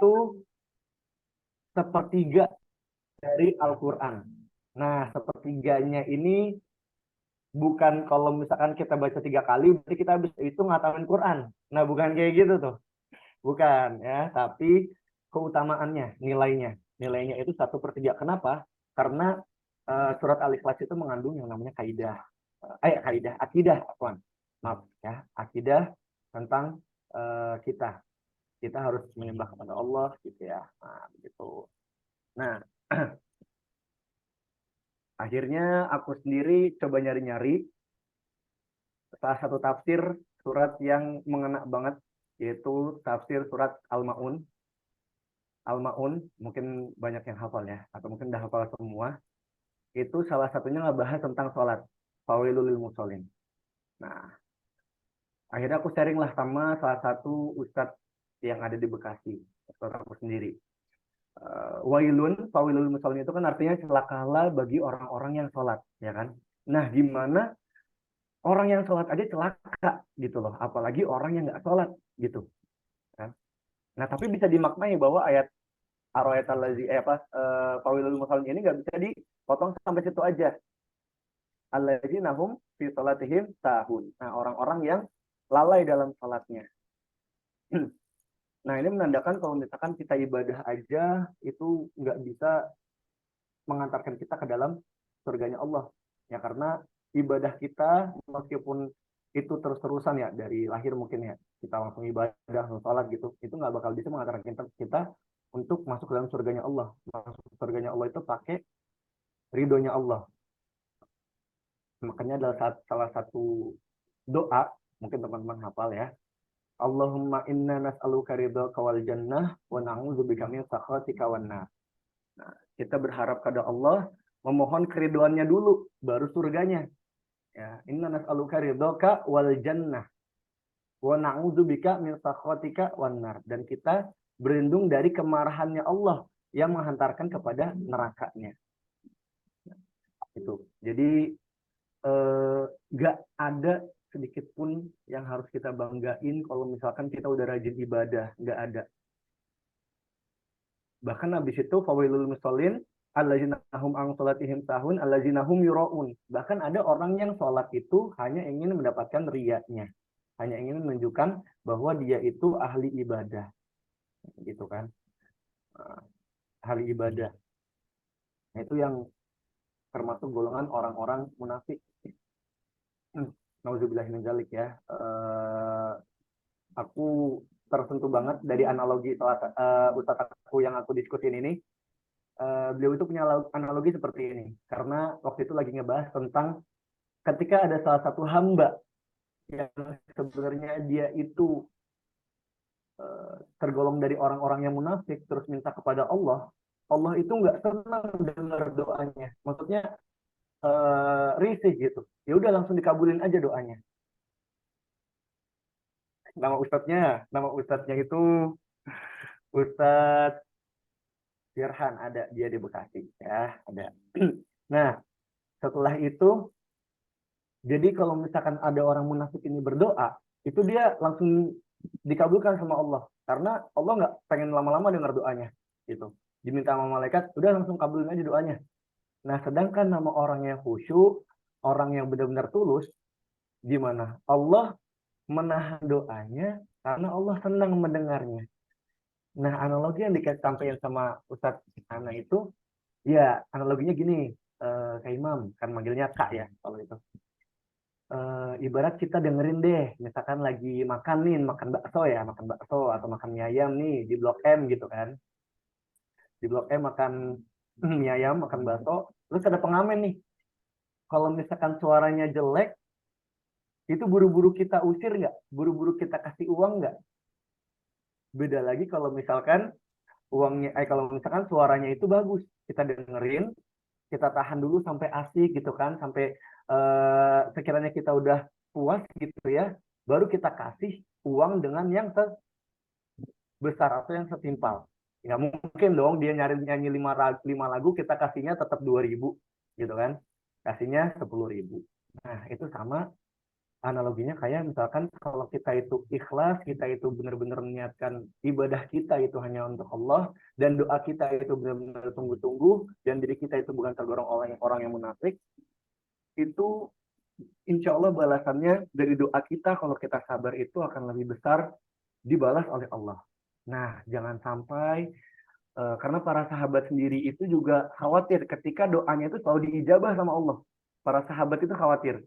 itu sepertiga dari Al-Quran. Nah, sepertiganya ini bukan kalau misalkan kita baca 3 kali, berarti kita bisa itu ngatamin Quran. Nah, bukan kayak gitu tuh. Bukan ya, tapi keutamaannya, nilainya itu 1/3. Kenapa? Karena surat Al-Ikhlas itu mengandung yang namanya akidah, afwan. Maaf ya, akidah tentang kita harus menyembah kepada Allah gitu ya. Nah, begitu. Nah, akhirnya aku sendiri coba nyari-nyari salah satu tafsir surat yang mengena banget, yaitu tafsir surat Al-Ma'un. Al-Ma'un, mungkin banyak yang hafal ya, atau mungkin udah hafal semua. Itu salah satunya ngebahas tentang sholat. Fawailul lil musholin. Nah, akhirnya aku sharing lah sama salah satu ustadz yang ada di Bekasi, ustadz aku sendiri. Fawilul musholin itu kan artinya celakalah bagi orang-orang yang sholat, ya kan? Nah, gimana orang yang sholat aja celaka gitu loh, apalagi orang yang nggak sholat gitu kan. Nah, tapi bisa dimaknai bahwa ayat Fawilul musholin ini nggak bisa dipotong sampai situ aja. Alladzina hum fi sholatihim sahun. Nah, orang-orang yang lalai dalam sholatnya. Nah, ini menandakan kalau misalkan kita ibadah aja itu nggak bisa mengantarkan kita ke dalam surganya Allah. Ya, karena ibadah kita meskipun itu terus-terusan ya, dari lahir mungkin ya, kita langsung ibadah, langsung sholat gitu, itu nggak bakal bisa mengantarkan kita untuk masuk ke dalam surganya Allah. Masuk surganya Allah itu pakai ridhonya Allah. Makanya adalah salah satu doa, mungkin teman-teman hafal ya. Allahumma inna nas'aluka ridhaka wal jannah wa na'udzubika min sakhatika wan nar. Nah, kita berharap kepada Allah, memohon keriduannya dulu, baru surganya. Ya, inna nas'aluka ridhaka wal jannah wa na'udzubika min sakhatika wan nar. Dan kita berlindung dari kemarahannya Allah yang menghantarkan kepada nerakanya. Itu. Jadi nggak ada sedikit pun yang harus kita banggain kalau misalkan kita udah rajin ibadah, nggak ada. Bahkan habis itu fawailul musholin allazina hum an salatihim sahun allazina hum yuraun. Bahkan ada orang yang sholat itu hanya ingin mendapatkan riyanya, hanya ingin menunjukkan bahwa dia itu ahli ibadah, gitu kan. Ahli ibadah. Nah, itu yang termasuk golongan orang-orang munafik. Nauzubillah min dzalik ya. Aku tersentuh banget dari analogi ustadz aku yang aku diskusin ini. Beliau itu punya analogi seperti ini. Karena waktu itu lagi ngebahas tentang ketika ada salah satu hamba yang sebenarnya dia itu tergolong dari orang-orang yang munafik, terus minta kepada Allah, Allah itu nggak senang dengar doanya. Maksudnya risih gitu. Ya udah langsung dikabulin aja doanya. Nama ustadznya itu Ustadz Firhan, ada dia di Bekasi ya, ada. Nah, setelah itu, jadi kalau misalkan ada orang munafik ini berdoa, itu dia langsung dikabulkan sama Allah, karena Allah nggak pengen lama-lama dengar doanya, gitu. Diminta sama malaikat, udah langsung kabulin aja doanya. Nah, sedangkan nama orang yang khusyuk, orang yang benar-benar tulus, gimana? Allah menahan doanya karena Allah senang mendengarnya. Nah, analogi yang disampaikan sama Ustadz Ana itu, ya analoginya gini, Kak Imam, kan manggilnya Kak ya, kalau itu. Ibarat kita dengerin deh, misalkan lagi makan nih, makan bakso atau makan mie ayam nih di Blok M gitu kan. Di Blok M makan mie ayam, makan bakso, terus ada pengamen nih. Kalau misalkan suaranya jelek, itu buru-buru kita usir nggak? Buru-buru kita kasih uang nggak? Beda lagi kalau misalkan kalau misalkan suaranya itu bagus, kita dengerin, kita tahan dulu sampai asik gitu kan, sampai sekiranya kita udah puas gitu ya, baru kita kasih uang dengan yang sebesar atau yang setimpal. Nggak mungkin dong dia nyanyi 5 lagu, kita kasihnya tetap 2.000 gitu kan, kasihnya 10.000. Nah, itu sama Analoginya kayak misalkan kalau kita itu ikhlas, kita itu benar-benar meniatkan ibadah kita itu hanya untuk Allah, dan doa kita itu benar-benar tunggu-tunggu, dan diri kita itu bukan tergolong orang yang munafik, itu insya Allah balasannya dari doa kita kalau kita sabar itu akan lebih besar dibalas oleh Allah. Nah, jangan sampai karena para sahabat sendiri itu juga khawatir ketika doanya itu selalu diijabah sama Allah. Para sahabat itu khawatir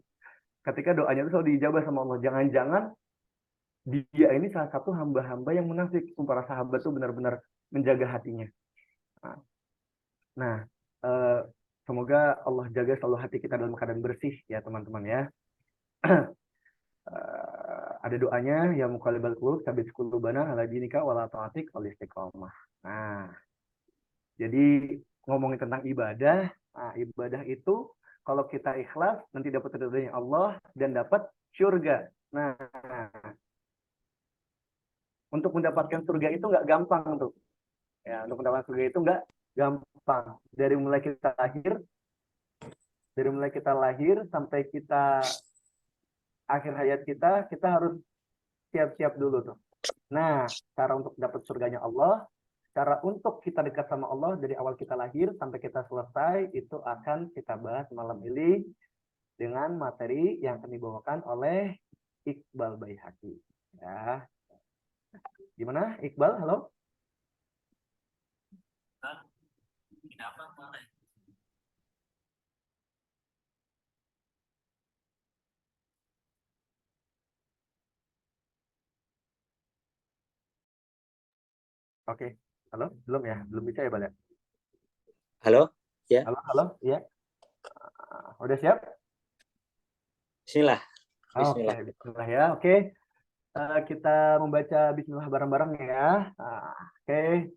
ketika doanya itu selalu diijabah sama Allah. Jangan-jangan dia ini salah satu hamba-hamba yang munafik. Para sahabat itu benar-benar menjaga hatinya. Nah, eh, semoga Allah jaga selalu hati kita dalam keadaan bersih ya teman-teman ya. Ada doanya ya muqallibal qulub tsabit qulubana ala dinika wala ta'atik wal istiqomah. Nah, jadi ngomongin tentang ibadah, nah, ibadah itu kalau kita ikhlas nanti dapat ridhonya Allah dan dapat surga. Nah, untuk mendapatkan surga itu nggak gampang tuh. Ya, untuk mendapatkan surga itu nggak gampang. Dari mulai kita lahir sampai kita akhir hayat kita harus siap-siap dulu tuh. Nah, cara untuk dapat surganya Allah, cara untuk kita dekat sama Allah dari awal kita lahir sampai kita selesai itu akan kita bahas malam ini dengan materi yang akan dibawakan oleh Iqbal Baihaqi. Ya. Gimana Iqbal? Halo? Oke. Halo? Belum ya? Belum bisa ya, Bal ya? Halo? Ya. Halo, halo? Iya. Udah siap? Bismillah. Oke, Bismillah. bismillah ya. Oke. Kita membaca bismillah bareng-bareng ya. Oke.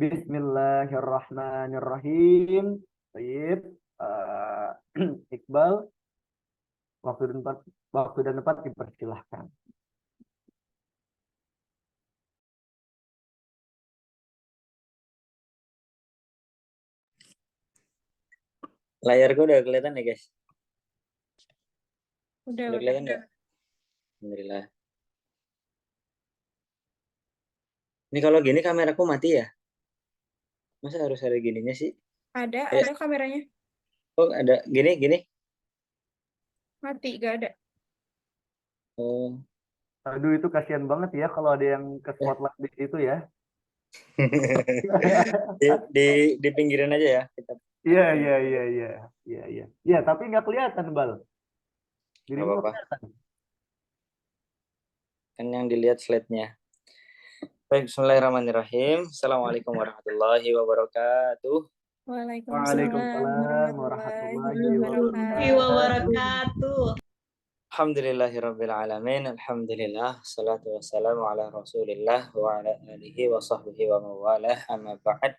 Bismillahirrahmanirrahim. Baik. Iqbal, waktu dan tempat dipersilahkan. Layarku udah kelihatan ya, guys? Udah kelihatan nggak? Alhamdulillah. Ini kalau gini kameraku mati ya? Masa harus ada gininya sih? Ada kameranya. Oh, ada gini. Mati, gak ada. Oh. Aduh, itu kasihan banget ya kalau ada yang ke spotlight di situ ya. di pinggiran aja ya kita. Iya. Iya, tapi nggak kelihatan, Bal. Dirimu nggak kelihatan. Kan yang dilihat slide-nya. Baik, bismillahirrahmanirrahim. Assalamualaikum warahmatullahi wabarakatuh. Waalaikumsalam warahmatullahi wabarakatuh. Alhamdulillahirrabbilalamin. Alhamdulillah. Salatu wassalamu ala rasulillah wa ala alihi wa sahbihi wa mawalah. Amma ba'd.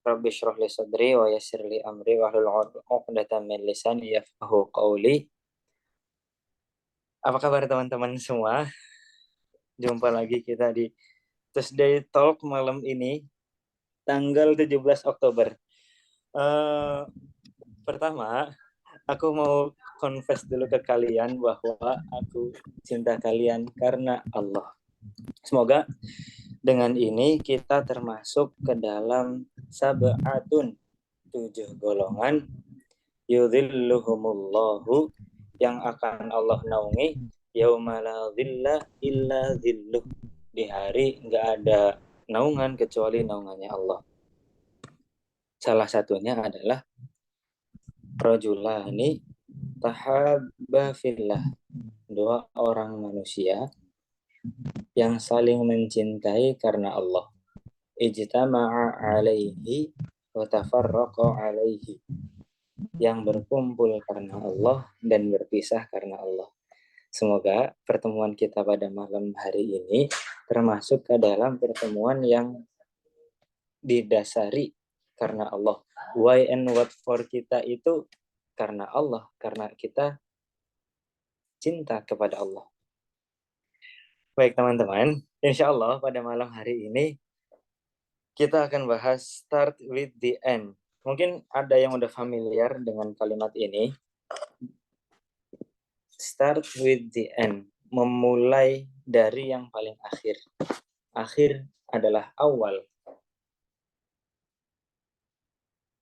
Rabbi syrah li sadri wa yassir li amri wa hlul 'uqdatam min lisani yafqahu qawli. Apa kabar teman-teman semua? Jumpa lagi kita di Tuesday Talk malam ini tanggal 17 Oktober. Pertama, aku mau confess dulu ke kalian bahwa aku cinta kalian karena Allah. Semoga dengan ini kita termasuk ke dalam sab'atun, 7 golongan yudhilluhumullahu yang akan Allah naungi yauma la dhilla illa dhilluh, di hari nggak ada naungan kecuali naungannya Allah. Salah satunya adalah rajulani tahabba fillah, 2 orang manusia yang saling mencintai karena Allah. Ijtama'a alaihi wa tafarraqa alaihi, yang berkumpul karena Allah dan berpisah karena Allah. Semoga pertemuan kita pada malam hari ini termasuk ke dalam pertemuan yang didasari karena Allah. Why and what for kita itu karena Allah, karena kita cinta kepada Allah. Baik teman-teman, insya Allah pada malam hari ini kita akan bahas start with the end. Mungkin ada yang udah familiar dengan kalimat ini. Start with the end. Memulai dari yang paling akhir. Akhir adalah awal.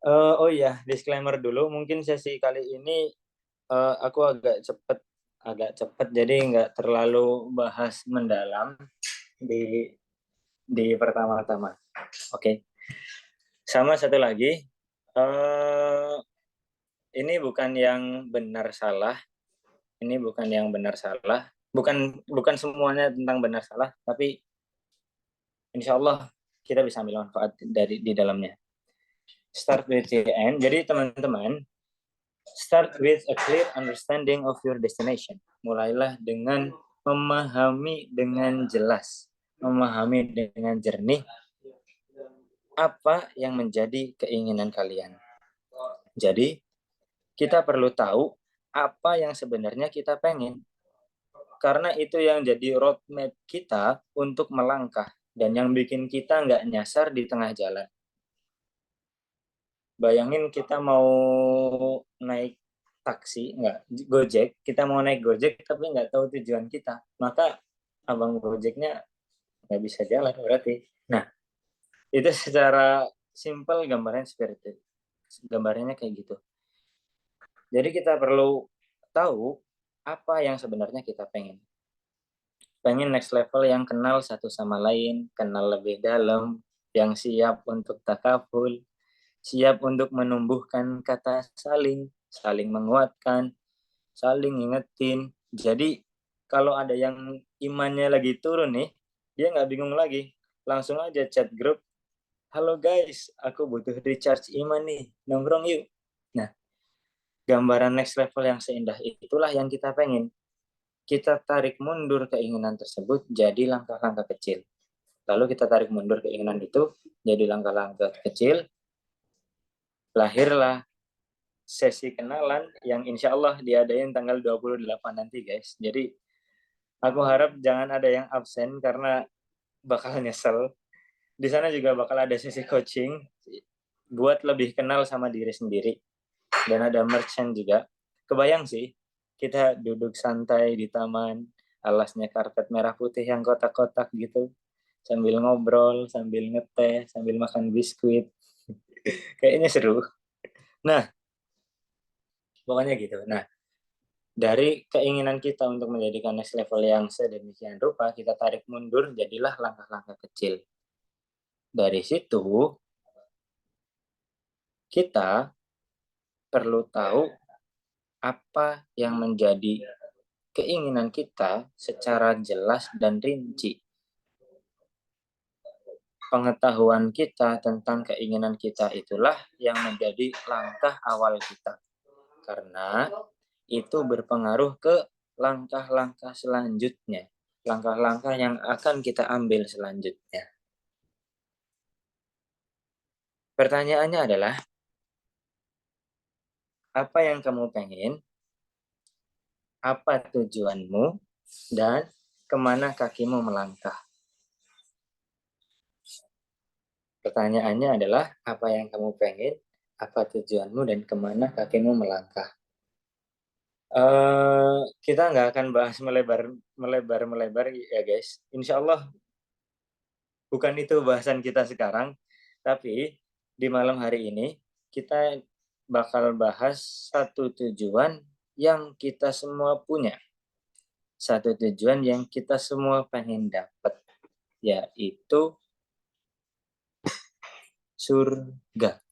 Oh iya, disclaimer dulu. Mungkin sesi kali ini aku agak cepet, jadi nggak terlalu bahas mendalam di pertama-tama. Oke. Sama satu lagi, ini bukan yang benar salah. Ini bukan yang benar salah. Bukan semuanya tentang benar salah, tapi insya Allah kita bisa ambil manfaat di dalamnya. Start with the end. Jadi teman-teman, start with a clear understanding of your destination. Mulailah dengan memahami dengan jelas, memahami dengan jernih apa yang menjadi keinginan kalian. Jadi, kita perlu tahu apa yang sebenarnya kita pengen. Karena itu yang jadi roadmap kita untuk melangkah dan yang bikin kita nggak nyasar di tengah jalan. Bayangin kita mau naik taksi, Gojek, kita mau naik Gojek tapi nggak tahu tujuan kita. Maka abang Gojeknya nggak bisa jalan berarti. Nah, itu secara simpel gambarnya seperti itu. Gambarnya kayak gitu. Jadi kita perlu tahu apa yang sebenarnya kita pengen. Pengen next level yang kenal satu sama lain, kenal lebih dalam, yang siap untuk takaful, siap untuk menumbuhkan kata saling menguatkan, saling ngingetin. Jadi kalau ada yang imannya lagi turun nih, dia nggak bingung lagi. Langsung aja chat grup, halo guys, aku butuh recharge iman nih, nongkrong yuk. Nah, gambaran next level yang seindah itulah yang kita pengen. Kita tarik mundur keinginan tersebut jadi langkah-langkah kecil. Lalu kita tarik mundur keinginan itu jadi langkah-langkah kecil. Lahirlah sesi kenalan yang insya Allah diadain tanggal 28 nanti guys. Jadi aku harap jangan ada yang absen karena bakal nyesel. Di sana juga bakal ada sesi coaching buat lebih kenal sama diri sendiri. Dan ada merchant juga. Kebayang sih, kita duduk santai di taman, alasnya karpet merah putih yang kotak-kotak gitu, sambil ngobrol, sambil ngeteh, sambil makan biskuit. Kayaknya seru. Nah, pokoknya gitu. Nah, dari keinginan kita untuk menjadikan next level yang sedemikian rupa, kita tarik mundur, jadilah langkah-langkah kecil. Dari situ, kita perlu tahu apa yang menjadi keinginan kita secara jelas dan rinci. Pengetahuan kita tentang keinginan kita itulah yang menjadi langkah awal kita. Karena itu berpengaruh ke langkah-langkah selanjutnya. Langkah-langkah yang akan kita ambil selanjutnya. Pertanyaannya adalah, apa yang kamu pengen? Apa tujuanmu? Dan kemana kakimu melangkah? Pertanyaannya adalah, apa yang kamu pengen? Apa tujuanmu? Dan kemana kakimu melangkah? Kita nggak akan bahas melebar ya guys. Insya Allah bukan itu bahasan kita sekarang, tapi di malam hari ini kita bakal bahas satu tujuan yang kita semua punya. Satu tujuan yang kita semua pengen dapat, yaitu surga.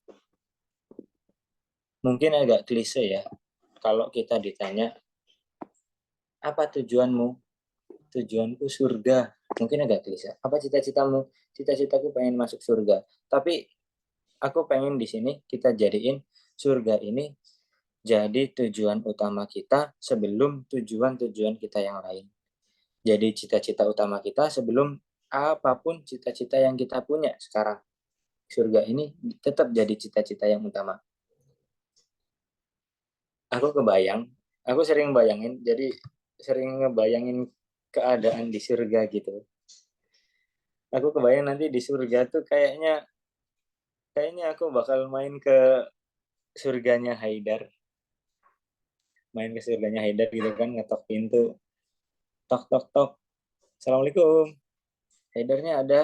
Mungkin agak klise ya, kalau kita ditanya, apa tujuanmu? Tujuanku surga. Mungkin agak klise. Apa cita-citamu? Cita-citaku pengen masuk surga. Tapi aku pengen di sini kita jadiin surga ini jadi tujuan utama kita sebelum tujuan-tujuan kita yang lain. Jadi cita-cita utama kita sebelum apapun cita-cita yang kita punya sekarang. Surga ini tetap jadi cita-cita yang utama. Aku sering bayangin, jadi sering ngebayangin keadaan di surga gitu. Aku kebayang nanti di surga tuh kayaknya aku bakal main ke surganya Haidar. main ke surganya Haidar gitu kan, ngetok pintu, tok tok tok, assalamualaikum, Haidarnya ada.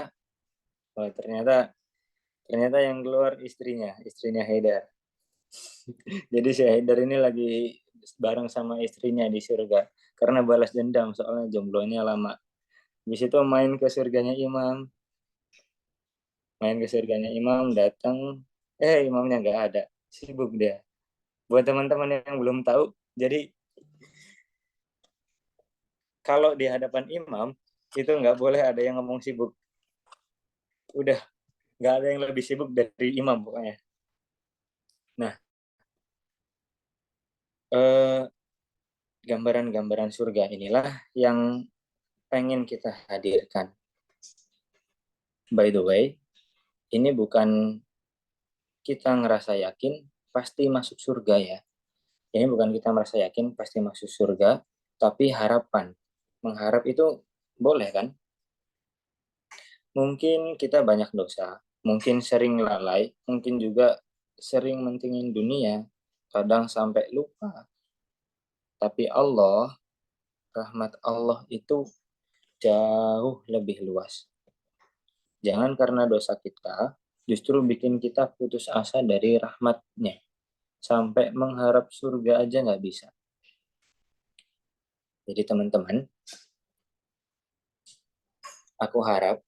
Oh, ternyata yang keluar istrinya Haidar. Jadi si Haidar ini lagi bareng sama istrinya di surga karena balas dendam soalnya jomblonya lama. Di situ main ke surganya Imam datang, imamnya nggak ada, sibuk dia. Buat teman-teman yang belum tahu, jadi kalau di hadapan imam itu nggak boleh ada yang ngomong sibuk. Udah nggak ada yang lebih sibuk dari imam pokoknya. Nah, gambaran-gambaran surga inilah yang pengen kita hadirkan. By the way, ini bukan kita ngerasa yakin pasti masuk surga ya. Ini bukan kita merasa yakin pasti masuk surga, tapi harapan. Mengharap itu boleh kan? Mungkin kita banyak dosa, mungkin sering lalai, mungkin juga sering mentingin dunia, kadang sampai lupa. Tapi rahmat Allah itu jauh lebih luas. Jangan karena dosa kita justru bikin kita putus asa dari rahmatnya. Sampai mengharap surga aja nggak bisa. Jadi teman-teman, aku harap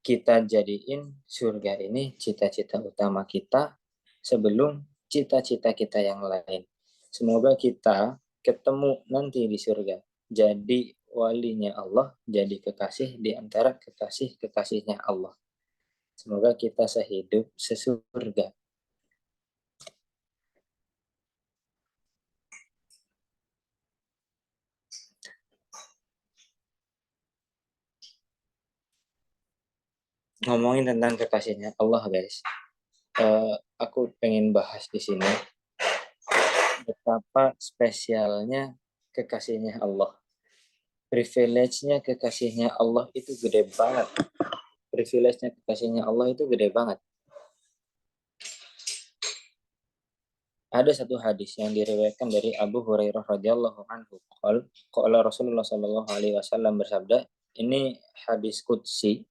kita jadiin surga ini cita-cita utama kita sebelum cita-cita kita yang lain. Semoga kita ketemu nanti di surga. Jadi walinya Allah, jadi kekasih di antara kekasih-kekasihnya Allah. Semoga kita sehidup sesurga. Ngomongin tentang kekasihnya Allah, guys. Aku pengen bahas di sini betapa spesialnya kekasihnya Allah. Privilege-nya kekasihnya Allah itu gede banget. Privilege-nya kekasihnya Allah itu gede banget. Ada satu hadis yang diriwayatkan dari Abu Hurairah radhiyallahu anhu. Qala Rasulullah sallallahu alaihi wasallam bersabda, ini hadis qudsi.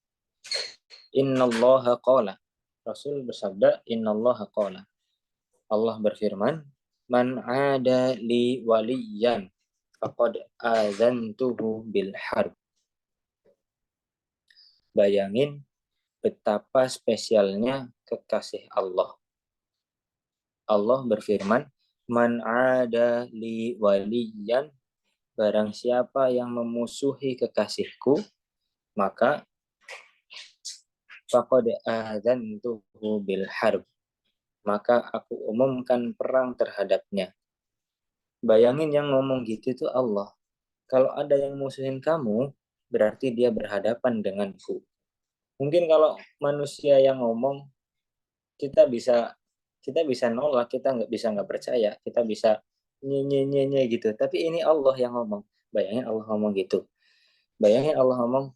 Innallaha qala. Rasul bersabda, innallaha qala. Allah berfirman, man ada li waliyan faqad azantuhu bil harb. Bayangin betapa spesialnya kekasih Allah. Allah berfirman, man ada li waliyan, barang siapa yang memusuhi kekasihku, maka faqad azantuhu bil harb, maka aku umumkan perang terhadapnya. Bayangin yang ngomong gitu itu Allah. Kalau ada yang musuhin kamu, berarti dia berhadapan denganku. Mungkin kalau manusia yang ngomong, kita bisa nolak, kita nggak percaya, kita bisa nye gitu. Tapi ini Allah yang ngomong. Bayangin Allah ngomong gitu. Bayangin Allah ngomong,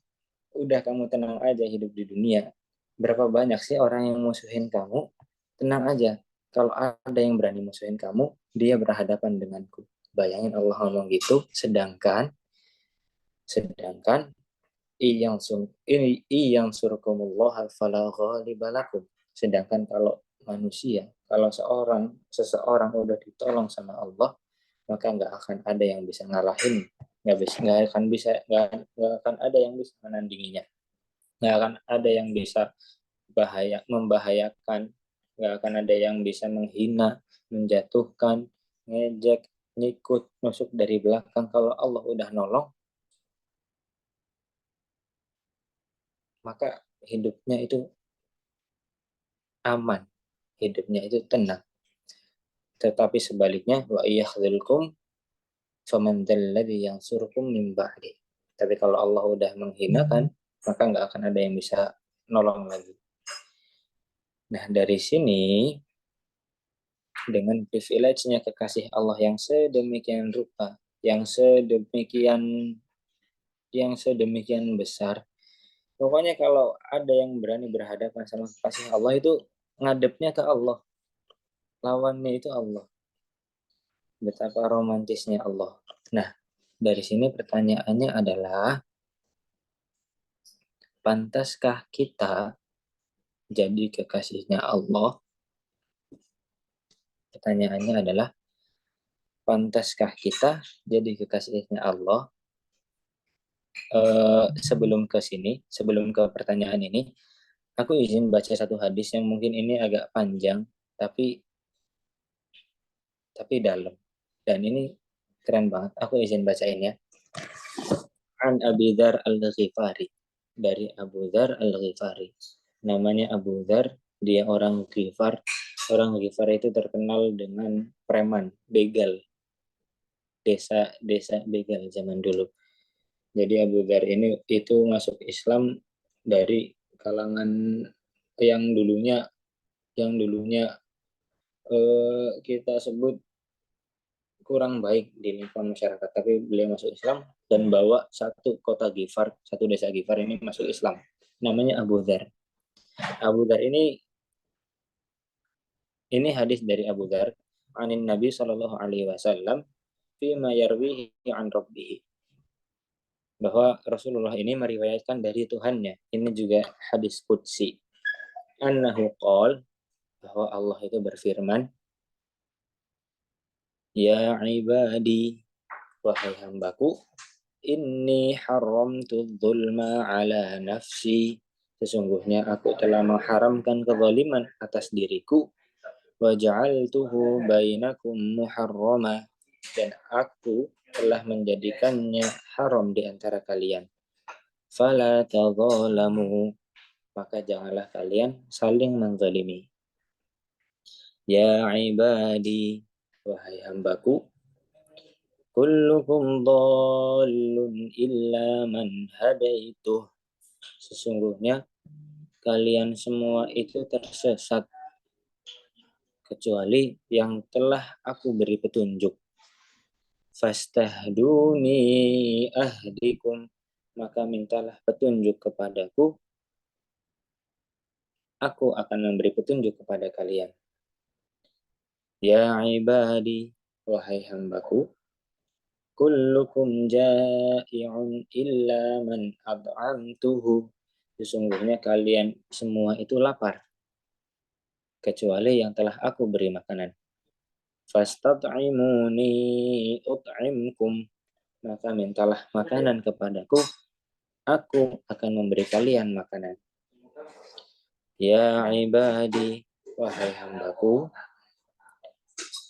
udah kamu tenang aja hidup di dunia. Berapa banyak sih orang yang musuhin kamu? Tenang aja. Kalau ada yang berani musuhin kamu, dia berhadapan denganku. Bayangin Allah ngomong gitu, sedangkan yang surkumullah fala ghalibalakum. Sedangkan kalau manusia, kalau seseorang udah ditolong sama Allah, maka nggak akan ada yang bisa ngalahin, nggak akan ada yang bisa menandinginya, nggak akan ada yang bisa membahayakan, nggak akan ada yang bisa menghina, menjatuhkan, ngejek, nyikut, nusuk dari belakang. Kalau Allah udah nolong, maka hidupnya itu aman, hidupnya itu tenang. Tetapi sebaliknya, wa iyakhzulkum faman dzalladzi yansurukum min ba'di. Tapi kalau Allah udah menghinakan, maka nggak akan ada yang bisa nolong lagi. Nah, dari sini dengan privilege-nya kekasih Allah yang sedemikian rupa, yang sedemikian besar. Pokoknya kalau ada yang berani berhadapan sama kekasih Allah itu ngadepnya ke Allah. Lawannya itu Allah. Betapa romantisnya Allah. Nah, dari sini pertanyaannya adalah, pantaskah kita jadi kekasihnya Allah? Pertanyaannya adalah, pantaskah kita jadi kekasihnya Allah? Sebelum ke sini, sebelum ke pertanyaan ini, aku izin baca satu hadis yang mungkin ini agak panjang, tapi dalam. Dan ini keren banget. Aku izin bacain ya. An Abi Dzar Al-Ghifari. Dari Abu Dzar Al-Ghifari. Namanya Abu Dzar, dia orang Ghifar. Orang Ghifar itu terkenal dengan preman, begal. Desa begal zaman dulu. Jadi Abu Dzar ini itu masuk Islam dari kalangan yang dulunya kita sebut kurang baik di lingkungan masyarakat, tapi beliau masuk Islam dan bawa satu kota Ghifar, satu desa Ghifar ini masuk Islam. Namanya Abu Dzar. Abu Dzar ini hadis dari Abu Dzar, anin Nabi Shallallahu Alaihi Wasallam, fima yarwihi an Rabbih, bahwa Rasulullah ini meriwayatkan dari Tuhannya. Ini juga hadis qudsi. Annahu qol, bahwa Allah itu berfirman, ya ibadi, wahai hambaku, inni haramtu dzulma ala nafsi, sesungguhnya aku telah mengharamkan kezaliman atas diriku, wa ja'altuhu bainakum muharrama, dan aku telah menjadikannya haram di antara kalian. Fala tadzalamu, maka janganlah kalian saling menzalimi. Ya ibadi, wahai hambaku, kullukum dhallun illa man hadaituh, sesungguhnya kalian semua itu tersesat kecuali yang telah aku beri petunjuk. Fastahduni ahdikum, maka mintalah petunjuk kepadaku, aku akan memberi petunjuk kepada kalian. Ya ibadi, wahai hambaku, kullukum ja'i'un illa man ad'amtuhu, sesungguhnya kalian semua itu lapar kecuali yang telah aku beri makanan. Fastat'imuni ut'imkum, maka mintalah makanan kepadaku, aku akan memberi kalian makanan. Ya ibadi, wahai hambaku,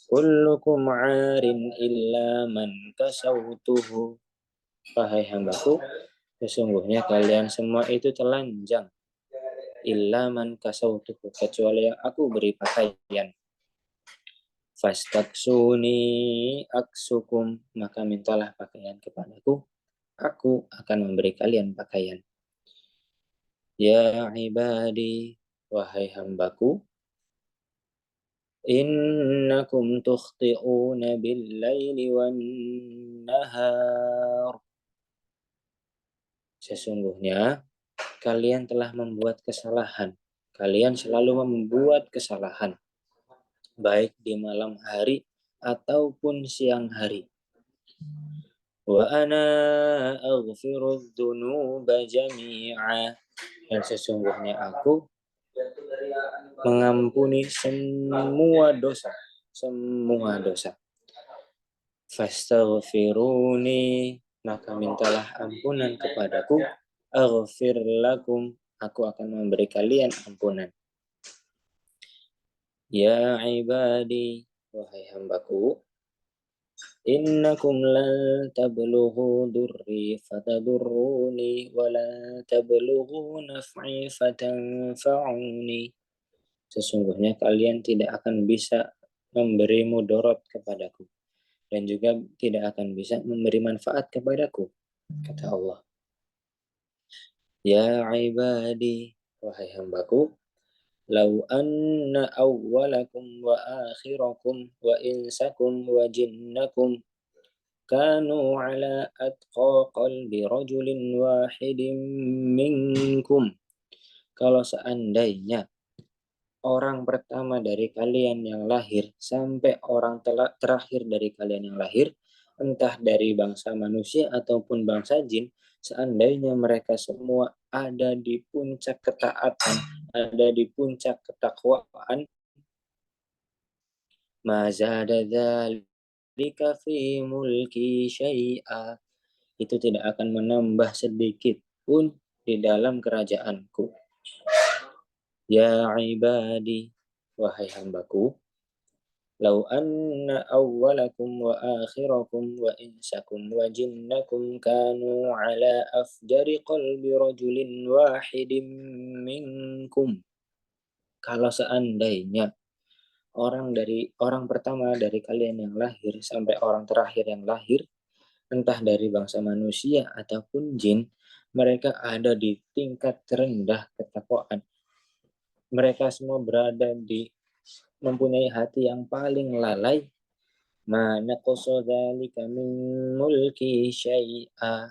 kullukum 'arin illa man kasautuhu, wahai hambaku, sesungguhnya kalian semua itu telanjang, illa man kasautuhu, kecuali yang aku beri pakaian. Fastaksuni aksukum, maka mintalah pakaian kepadaku, aku akan memberi kalian pakaian. Ya ibadi, wahai hambaku, innakum tukhti'una bil-laili wan-nahar, sesungguhnya kalian telah membuat kesalahan. Kalian selalu membuat kesalahan, baik di malam hari ataupun siang hari. Wa ana aghfiru dzunuba jami'a, dan sesungguhnya aku mengampuni semua dosa. Fastaghfiruni, maka mintalah ampunan kepadaku, aghfir lakum, aku akan memberi kalian ampunan. Ya ibadi, wahai hambaku, innakum lan tablughu durri fatadurruni wa la tablughu naf'i fatanfa'uni, sesungguhnya kalian tidak akan bisa memberi mudarat kepadaku dan juga tidak akan bisa memberi manfaat kepadaku, kata Allah. Ya ibadi, wahai hambaku, lau anna awwalakum wa akhirakum wa insakum wa jinnakum kanu ala atqa qalbi rajulin wahidin minkum, kalau seandainya orang pertama dari kalian yang lahir sampai orang terakhir dari kalian yang lahir, entah dari bangsa manusia ataupun bangsa jin, seandainya mereka semua ada di puncak ketaatan, ada di puncak ketakwaan, ma zada dzalika fi mulki syai'a, itu tidak akan menambah sedikit pun di dalam kerajaanku. Ya ibadi, wahai hambaku, lau anna awwalakum wa akhirakum wa insakum wa jinnakum kanu ala afjari qalbi rajulin wahidin minkum. Kalau seandainya orang pertama dari kalian yang lahir sampai orang terakhir yang lahir, entah dari bangsa manusia ataupun jin, mereka ada di tingkat terendah ketakwaan. Mereka semua berada di mempunyai hati yang paling lalai. Mana qasadzalika min mulki syai'a.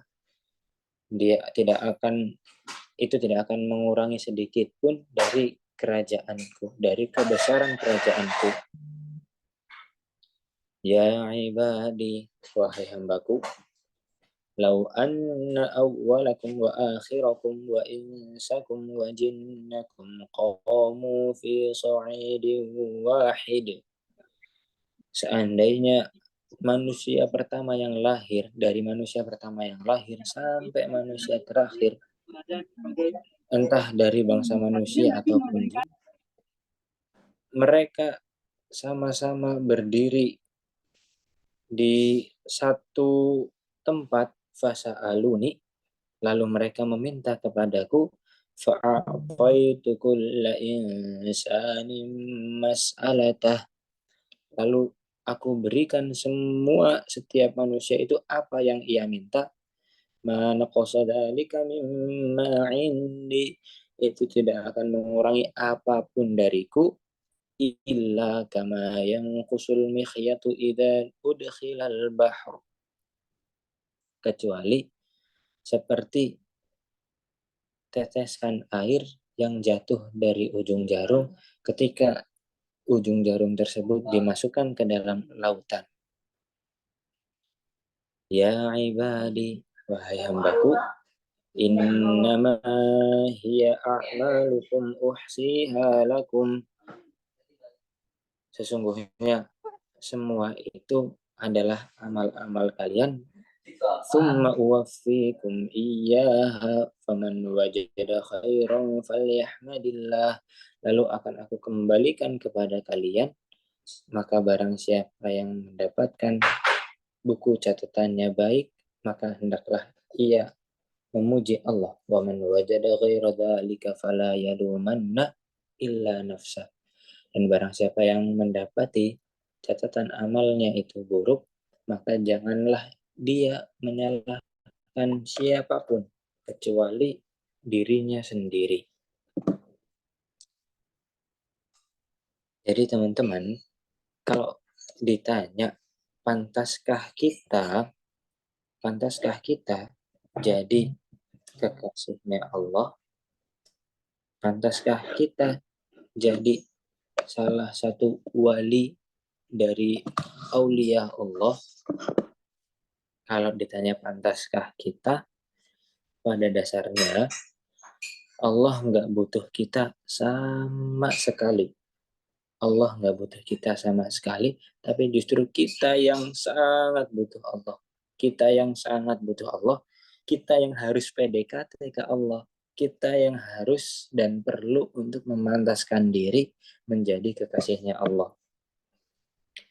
Itu tidak akan mengurangi sedikit pun dari kerajaanku, dari kebesaran kerajaanku. Ya ibadi, wahai hambaku, lau anna awwalakum wa akhirakum wa insakum wa jinnakum qamu fi sa'idin wahid. Seandainya manusia pertama yang lahir, dari manusia pertama yang lahir sampai manusia terakhir, entah dari bangsa manusia ataupun jin, mereka sama-sama berdiri di satu tempat, fasa'aluni, lalu mereka meminta kepadaku, fa'afaitu kulla insanin mas'alatah, lalu aku berikan setiap manusia itu apa yang ia minta. Mana qasadalika mimma indi, itu tidak akan mengurangi apapun dariku, illa kama yanqusul mikhyatu idza udkhilal bahr, kecuali seperti tetesan air yang jatuh dari ujung jarum ketika ujung jarum tersebut dimasukkan ke dalam lautan. Ya ibadi, wahai hambaku, innama hiya a'malukum uhsiha lakum, sesungguhnya semua itu adalah amal-amal kalian. Thumma uwaffikum iyyaha faman wajada khairan falyahmadillah, lalu akan aku kembalikan kepada kalian, maka barang siapa yang mendapatkan buku catatannya baik, maka hendaklah ia memuji Allah. Wa man wajada ghaira dzalika fala yalumanna illa nafsa. Dan barang siapa yang mendapati catatan amalnya itu buruk, maka janganlah dia menyalahkan siapapun kecuali dirinya sendiri. Jadi teman-teman, kalau ditanya pantaskah jadi kekasihnya Allah? Pantaskah kita jadi salah satu wali dari aulia Allah? Kalau ditanya pantaskah kita, pada dasarnya Allah nggak butuh kita sama sekali. Allah nggak butuh kita sama sekali, tapi justru kita yang sangat butuh Allah. Kita yang sangat butuh Allah, kita yang harus PDKT ke Allah, kita yang harus dan perlu untuk memantaskan diri menjadi kekasihnya Allah.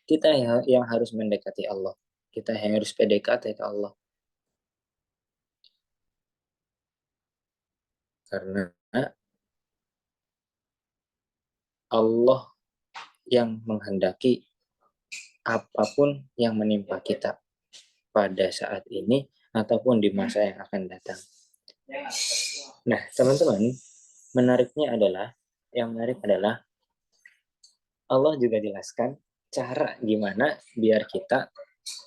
Kita yang harus mendekati Allah, kita yang harus PDKT ke Allah. Karena Allah yang menghendaki apapun yang menimpa kita pada saat ini ataupun di masa yang akan datang. Nah, teman-teman, yang menarik adalah Allah juga jelaskan cara gimana biar kita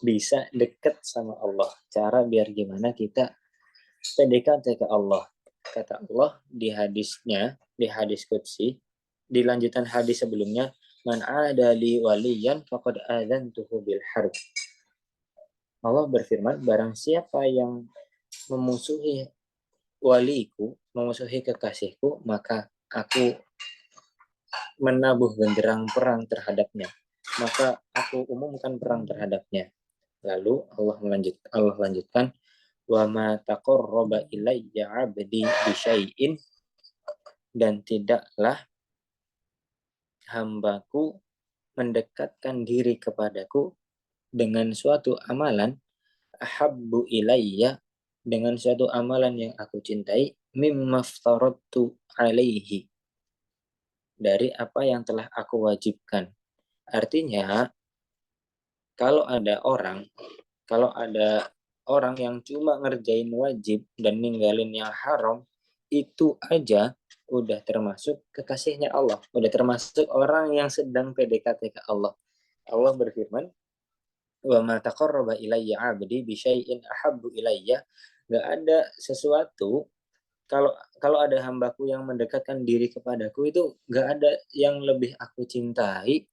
bisa dekat sama Allah. Cara biar gimana kita PDKT ke Allah. Kata Allah di hadis qudsi, di lanjutan hadis sebelumnya, man ada li waliyan faqad adzantuhu bil harb. Allah berfirman, barang siapa yang memusuhi waliku, memusuhi kekasihku, maka aku menabuh genderang perang terhadapnya. Maka aku umumkan perang terhadapnya. Lalu Allah lanjutkan, wa ma taqarraba ilayya 'abdi bi syai'in, dan tidaklah hambaku mendekatkan diri kepadaku dengan suatu amalan, ahabbu ilayya, dengan suatu amalan yang aku cintai, mimma aftaradtu alaihi, dari apa yang telah aku wajibkan. Artinya, kalau ada orang yang cuma ngerjain wajib dan ninggalin yang haram, itu aja udah termasuk kekasihnya Allah, udah termasuk orang yang sedang PDKT ke Allah. Allah berfirman, wa ma taqarraba ilayya 'abdi bi syai'in ahabbu ilayya, enggak ada sesuatu, kalau ada hambaku yang mendekatkan diri kepadaku, itu enggak ada yang lebih aku cintai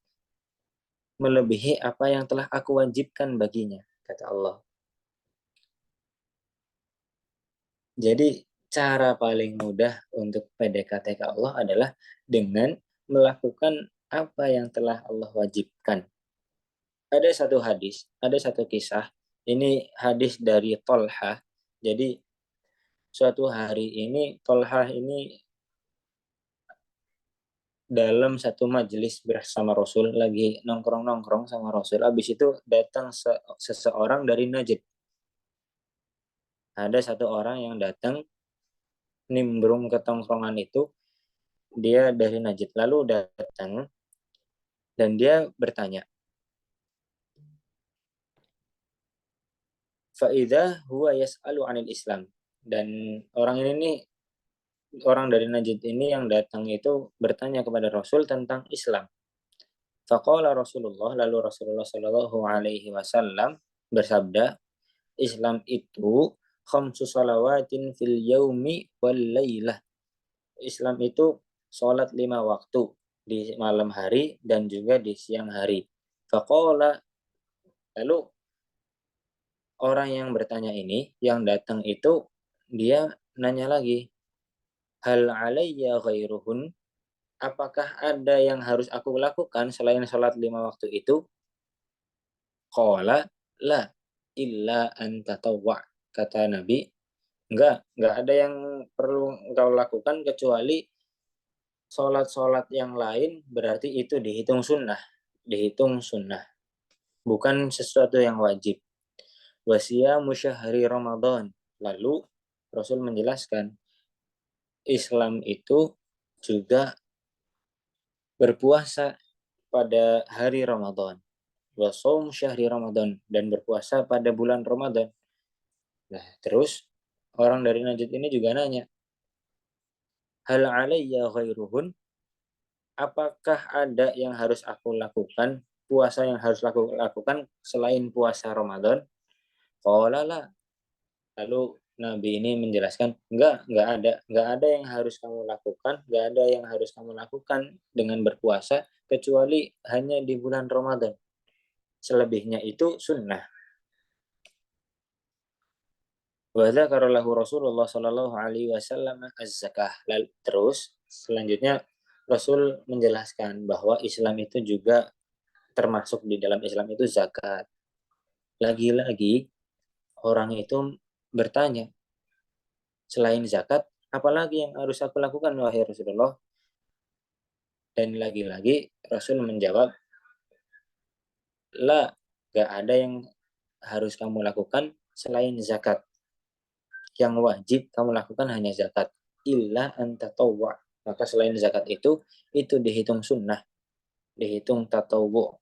melebihi apa yang telah aku wajibkan baginya, kata Allah. Jadi cara paling mudah untuk PDKT ke Allah adalah dengan melakukan apa yang telah Allah wajibkan. Ada satu kisah, ini hadis dari Tolha. Jadi suatu hari ini Tolha ini dalam satu majelis bersama Rasul, lagi nongkrong-nongkrong sama Rasul. Habis itu datang seseorang dari Najd. Ada satu orang yang datang nimbrung ke tongkrongan itu, dia dari Najd, lalu datang dan dia bertanya, fa'idha huwa yas'alu 'anil Islam, dan orang dari Najd ini yang datang itu bertanya kepada Rasul tentang Islam. Faqala Rasulullah, lalu Rasulullah Shallallahu alaihi wasallam bersabda, Islam itu khamsu salawatin fil yaumi wal lailah. Islam itu sholat 5 waktu di malam hari dan juga di siang hari. Faqala, lalu orang yang bertanya ini, yang datang itu, dia nanya lagi, hal alayya ghairuhun, apakah ada yang harus aku lakukan selain sholat 5 waktu itu? Qala la illa an tatawwa, kata Nabi, enggak ada yang perlu engkau lakukan kecuali sholat-sholat yang lain, berarti itu dihitung sunnah, bukan sesuatu yang wajib. Wasiyamu syahri Ramadan, lalu Rasul menjelaskan, Islam itu juga berpuasa pada hari Ramadan. Wa shaum syahri Ramadan, dan berpuasa pada bulan Ramadan. Nah, terus orang dari Najd ini juga nanya, hal alayya ghairuhun, apakah ada yang harus aku lakukan, puasa yang harus aku lakukan selain puasa Ramadan? Qala la. Lalu Nabi ini menjelaskan, enggak ada yang harus kamu lakukan, enggak ada yang harus kamu lakukan dengan berpuasa kecuali hanya di bulan Ramadan. Selebihnya itu sunnah. Wa dzakara lahu Rasulullah sallallahu alaihi wasallam az-zakah. Terus selanjutnya Rasul menjelaskan bahwa Islam itu juga termasuk di dalam Islam itu zakat. Lagi-lagi orang itu bertanya, selain zakat, apalagi yang harus aku lakukan wahai Rasulullah? Dan lagi-lagi Rasul menjawab, la, gak ada yang harus kamu lakukan selain zakat. Yang wajib kamu lakukan hanya zakat. Illa antatawwa. Maka selain zakat itu dihitung sunnah, dihitung tatawwu.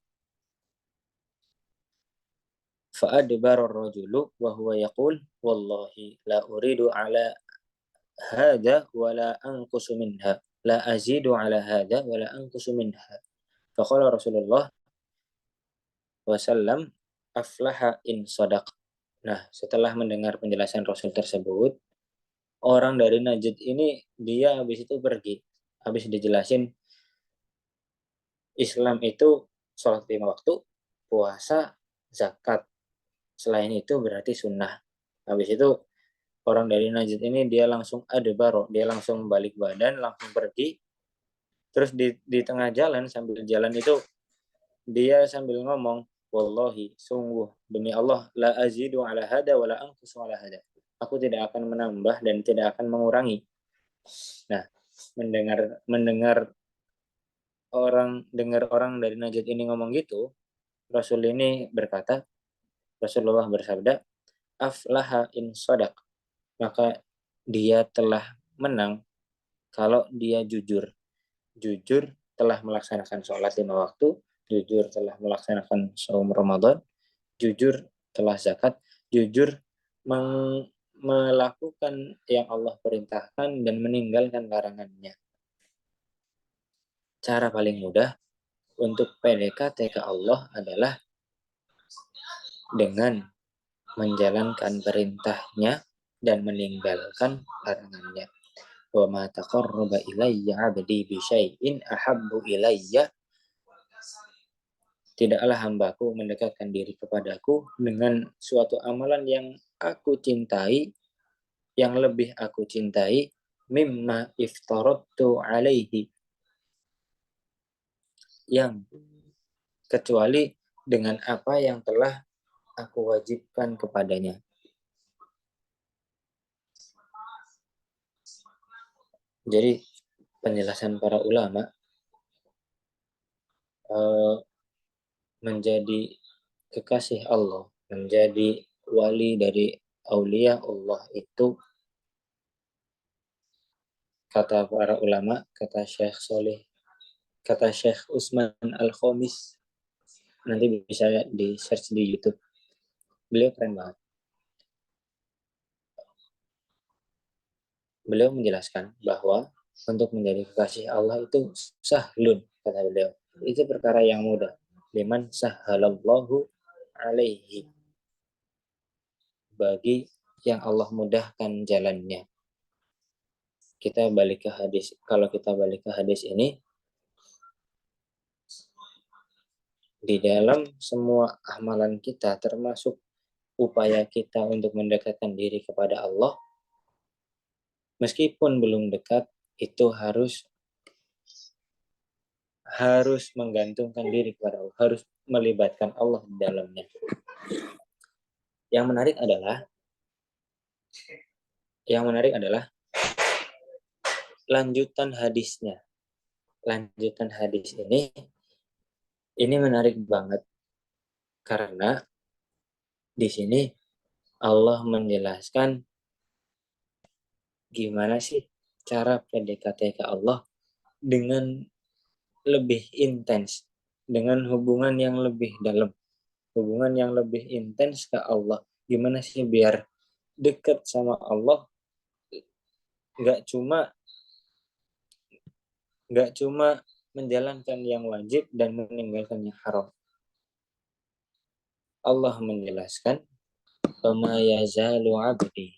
Fa'adbara ar-rajulu wa huwa yaqul wallahi la uridu ala hada wa la anqusu minha, la azidu ala hada wa la anqusu minha. Faqala Rasulullah wasallam, aflaha in sadaq. Nah, setelah mendengar penjelasan Rasul tersebut, orang dari Najd ini dia habis itu pergi. Habis dijelasin Islam itu sholat 5 waktu, puasa, zakat. Selain itu berarti sunnah. Habis itu orang dari Najd ini dia langsung adbaro, dia langsung balik badan, langsung pergi. Terus di tengah jalan, sambil jalan itu dia sambil ngomong, wallahi, sungguh demi Allah, la azidu ala hada wa la anqusu ala hada. Aku tidak akan menambah dan tidak akan mengurangi. Nah, mendengar orang dari Najd ini ngomong gitu, Rasulullah bersabda, aflaha in sodak, maka dia telah menang kalau dia jujur. Jujur telah melaksanakan sholat 5 waktu, jujur telah melaksanakan saum Ramadan, jujur telah zakat, jujur melakukan yang Allah perintahkan dan meninggalkan larangannya. Cara paling mudah untuk PDKT ke Allah adalah dengan menjalankan perintahnya dan meninggalkan larangannya. Wa ma taqarraba ilayya 'abdi bi syai'in ahabbu ilayya, tidaklah hambaku mendekatkan diri kepadaku dengan suatu amalan yang aku cintai, yang lebih aku cintai, mimma iftaradtu alaihi, yang kecuali dengan apa yang telah aku wajibkan kepadanya. Jadi penjelasan para ulama, menjadi kekasih Allah, menjadi wali dari aulia Allah itu, kata para ulama, kata Syekh Usman Al-Khamis, nanti bisa di search di YouTube. Beliau keren banget. Beliau menjelaskan bahwa untuk menjadi kekasih Allah itu sahlun, kata beliau. Itu perkara yang mudah. Liman sahhalallahu alaihi, bagi yang Allah mudahkan jalannya. Kita balik ke hadis. Kalau kita balik ke hadis ini, di dalam semua amalan kita, termasuk upaya kita untuk mendekatkan diri kepada Allah, meskipun belum dekat, itu harus menggantungkan diri kepada Allah, harus melibatkan Allah di dalamnya. Yang menarik adalah lanjutan hadisnya. Lanjutan hadis ini menarik banget karena di sini Allah menjelaskan gimana sih cara PDKT ke Allah dengan lebih intens, dengan hubungan yang lebih dalam, hubungan yang lebih intens ke Allah. Gimana sih biar dekat sama Allah, nggak cuma menjalankan yang wajib dan meninggalkan yang haram. Allah menjelaskan, "Fama yazalu 'abdi."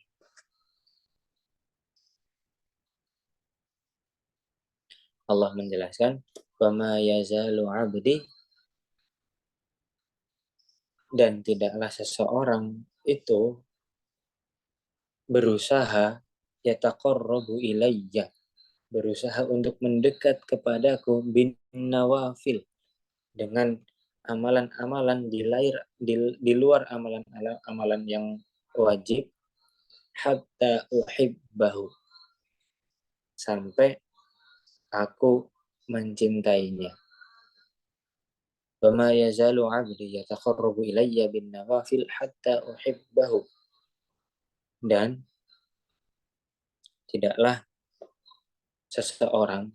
Allah menjelaskan, "Fama yazalu 'abdi," dan tidaklah seseorang itu berusaha yataqarrabu ilayya, berusaha untuk mendekat kepadaku bin nawafil, dengan amalan-amalan di luar amalan yang wajib, hatta uhibbahu, sampai aku mencintainya. Wa ma yazalu 'abdi yataqarrabu ilayya bin nawafil hatta uhibbahu, dan tidaklah seseorang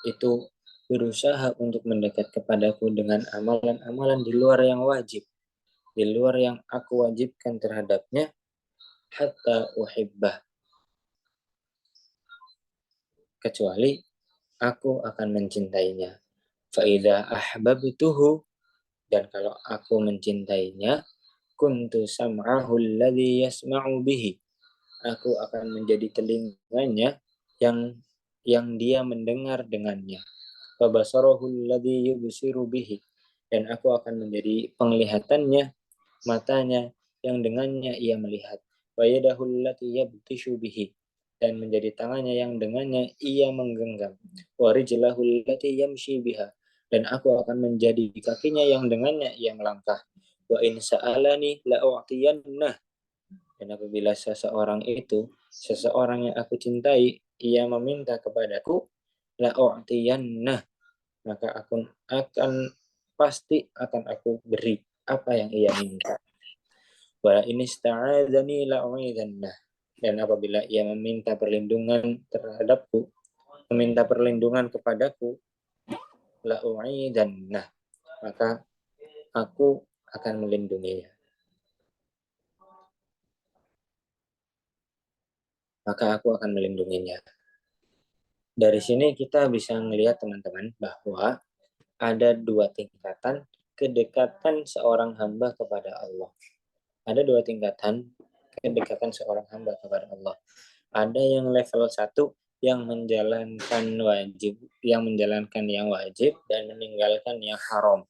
itu berusaha untuk mendekat kepadaku dengan amalan-amalan di luar yang wajib, di luar yang aku wajibkan terhadapnya, hatta uhibbah, kecuali aku akan mencintainya. Fa'idha ahbabtuhu, dan kalau aku mencintainya, kuntu sam'ahu alladhi yasma'u bihi, aku akan menjadi telinganya yang dia mendengar dengannya. wa basarahu alladhi yubsiru bihi, dan aku akan menjadi penglihatannya, matanya yang dengannya ia melihat, wa yadahu allati yabtishu bihi, dan menjadi tangannya yang dengannya ia menggenggam, wa rijlahu allati yamshi biha, dan aku akan menjadi kakinya yang dengannya ia melangkah, wa in sa'alani la'u'tiyannah, dan apabila seseorang yang aku cintai, ia meminta kepadaku, la'u'tiyannah, maka aku pasti akan aku beri apa yang ia minta. Wa in ista'adzani la'u'idannah, dan apabila ia meminta perlindungan terhadapku, meminta perlindungan kepadaku, la'u'idannah, maka aku akan melindunginya. Maka aku akan melindunginya. Dari sini kita bisa melihat teman-teman bahwa ada dua tingkatan kedekatan seorang hamba kepada Allah. Ada dua tingkatan kedekatan seorang hamba kepada Allah. Ada yang level 1 yang menjalankan yang wajib dan meninggalkan yang haram.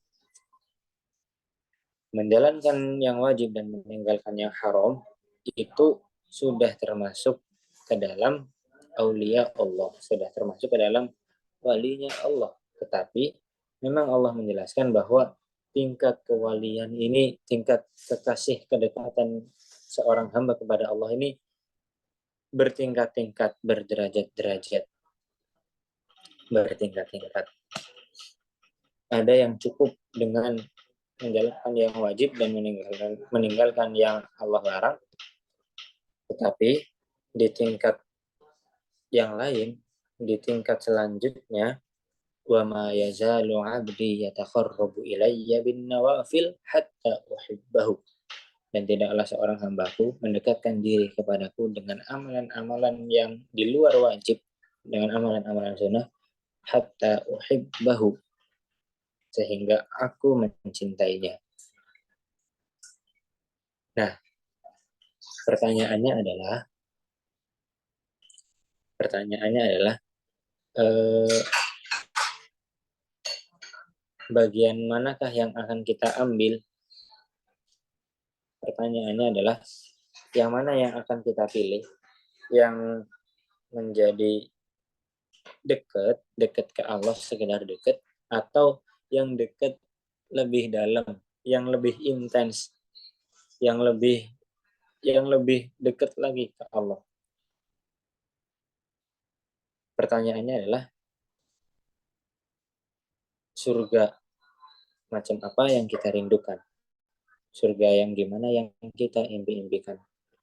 Menjalankan yang wajib dan meninggalkan yang haram itu sudah termasuk ke dalam aulia Allah, sudah termasuk ke dalam walinya Allah. Tetapi memang Allah menjelaskan bahwa tingkat kewalian ini, tingkat kekasih kedekatan seorang hamba kepada Allah ini bertingkat-tingkat, berderajat-derajat, bertingkat-tingkat. Ada yang cukup dengan menjalankan yang wajib dan meninggalkan yang Allah larang, tetapi di tingkat yang lain, di tingkat selanjutnya, wa ma yazalu 'abdi yataqarrabu ilayya bin nawafil hatta uhibbahu, dan tidaklah seorang hambaku mendekatkan diri kepadaku dengan amalan-amalan yang di luar wajib, dengan amalan-amalan sunnah, hatta uhibbahu, sehingga aku mencintainya. Nah, pertanyaannya adalah bagian manakah yang akan kita ambil? Pertanyaannya adalah yang mana yang akan kita pilih, yang menjadi dekat ke Allah sekedar dekat, atau yang dekat lebih dalam, yang lebih intens, yang lebih dekat lagi ke Allah. Pertanyaannya adalah surga macam apa yang kita rindukan? Surga yang gimana yang kita impi-impikan?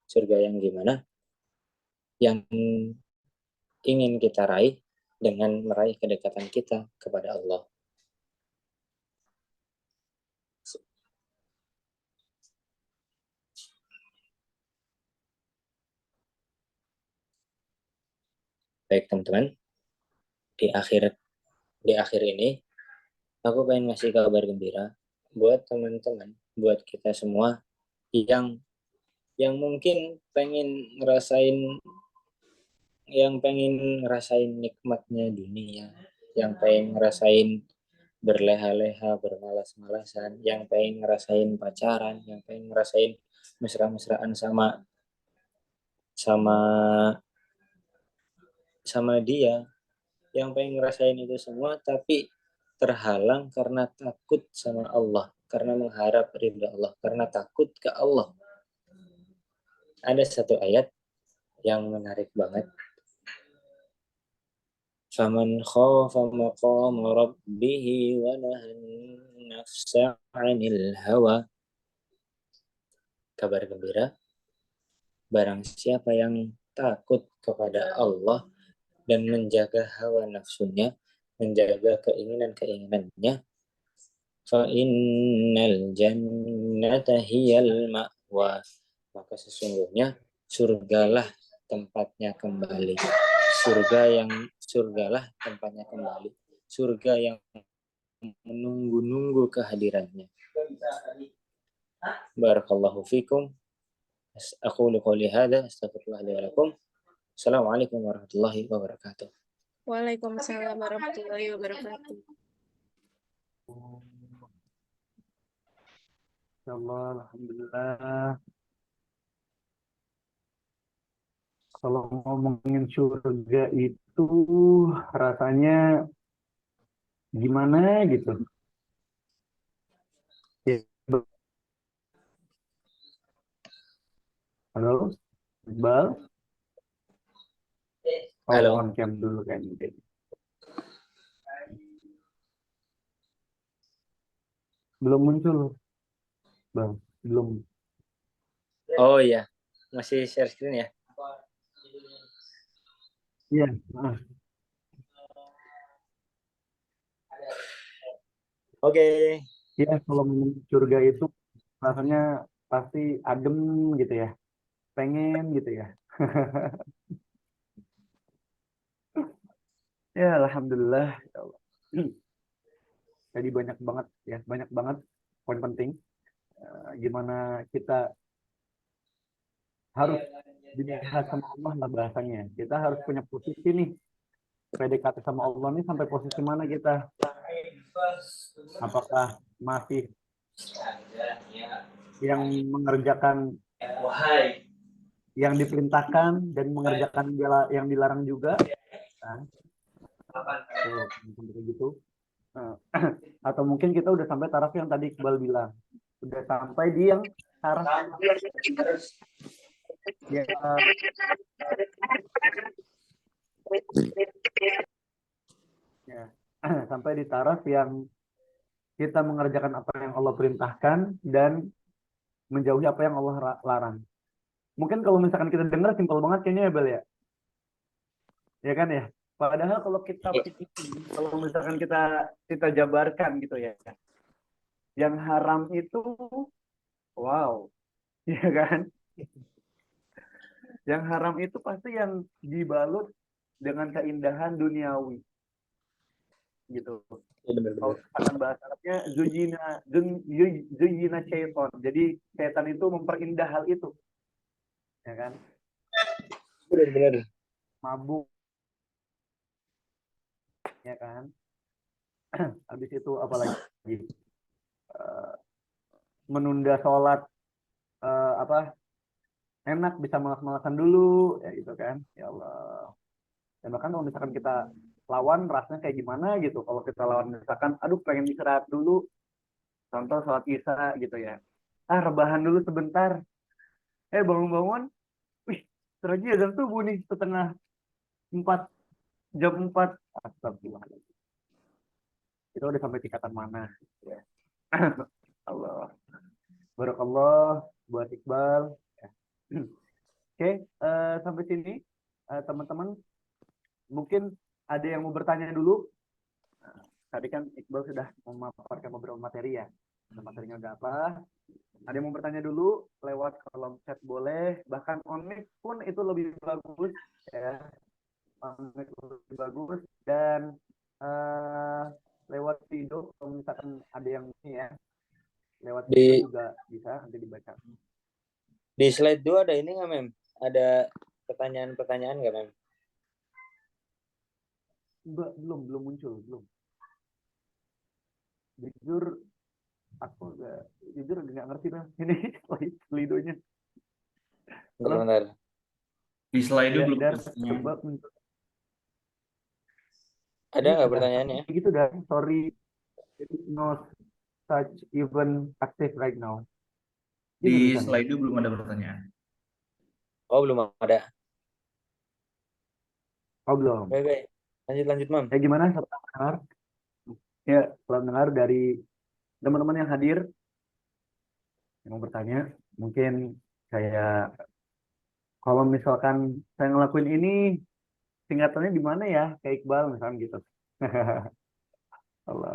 Surga yang gimana yang ingin kita raih dengan meraih kedekatan kita kepada Allah? Baik teman-teman, di akhir ini aku pengen ngasih kabar gembira buat teman-teman, buat kita semua yang mungkin pengen ngerasain nikmatnya dunia, yang pengen ngerasain berleha-leha, bermalas-malasan, yang pengen ngerasain pacaran, yang pengen ngerasain mesra-mesraan sama sama sama dia, yang pengen ngerasain itu semua tapi terhalang karena takut sama Allah, karena mengharap ridha Allah, karena takut ke Allah. Ada satu ayat yang menarik banget. Faman khafa maqama rabbih wa nahan nafsa 'anil hawa. Kabar gembira, barang siapa yang takut kepada Allah dan menjaga hawa nafsunya, menjaga keinginan-keinginannya, fa innal jannata hiyal ma'wa, maka sesungguhnya surgalah tempatnya kembali. Surgalah tempatnya kembali. Surga yang menunggu-nunggu kehadirannya. Barakallahu fikum. Aqulu qouli hadza, astaghfirullah li wa lakum. Assalamualaikum warahmatullahi wabarakatuh. Waalaikumsalam warahmatullahi wabarakatuh. Insyaallah, alhamdulillah. Kalau ngomongin surga itu rasanya gimana gitu. Ya, halo, Iqbal. Oh, Halo. on cam dulu kan. Belum muncul, Bang. Belum. Oh iya, masih share screen ya? Iya. Nah, Oke. ya kalau ngomongin surga itu rasanya pasti adem gitu ya. Pengen gitu ya. Ya, alhamdulillah. Ya Allah. Jadi banyak banget poin penting. Gimana kita harus dilihat sama Allah lah bahasanya. Kita harus punya posisi nih. PDKT sama Allah nih sampai posisi mana kita? Apakah masih yang mengerjakan yang diperintahkan dan mengerjakan yang dilarang juga? Kan? Tuh, seperti gitu. Nah, atau mungkin kita udah sampai taraf yang tadi Iqbal bilang. Udah sampai di yang taraf ya, ya sampai di taraf yang kita mengerjakan apa yang Allah perintahkan dan menjauhi apa yang Allah larang. Mungkin kalau misalkan kita dengar simpel banget kayaknya ya Bel ya. Ya kan ya. Padahal kalau kita kalau misalkan kita jabarkan gitu ya. Yang haram itu wow, ya kan? Yang haram itu pasti yang dibalut dengan keindahan duniawi gitu. Iya, benar-benar. Kalau misalkan bahasa Arabnya zuyina syaiton. Jadi setan itu memperindah hal itu. Ya kan? Benar-benar. Mabuk ya kan? Habis itu apalagi menunda sholat apa enak bisa malas-malasan dulu ya gitu kan ya Allah. Dan bahkan kalau misalkan kita lawan rasanya kayak gimana gitu kalau kita lawan misalkan aduh pengen istirahat dulu contoh sholat isya gitu ya rebahan dulu sebentar bangun-bangun wih terjadi azan subuh nih setengah 4 jam 4 astagfirullahaladzim itu udah sampai tingkatan mana ya. Allah barakallah buat Iqbal ya. Oke, sampai sini teman-teman mungkin ada yang mau bertanya dulu. Tadi kan Iqbal sudah memaparkan beberapa materi ya. Materinya udah apa? Ada yang mau bertanya dulu lewat kolom chat boleh, bahkan on mic pun itu lebih bagus ya. On mic lebih bagus dan lewat video kalau misalkan ada yang ini ya. Lewat video juga bisa nanti dibaca. Di slide 2 ada ini nggak, Mem? Ada pertanyaan-pertanyaan nggak, Mem? Belum muncul, belum. Jujur aku nggak ngerti dah ini slidonya. Bentar. Di slide Ya, belum dan ada. Ada nggak pertanyaannya? Gitu dah, sorry, no such event active right now. Di slide belum ada pertanyaan. Oh, belum ada. Oh, belum. Baik. Lanjut, Mam. Ya gimana salam dengar? Ya, salam dengar dari teman-teman yang hadir yang mau bertanya. Mungkin kayak kalau misalkan saya ngelakuin ini singkatannya di mana ya? Kayak Iqbal misalnya gitu. Allah.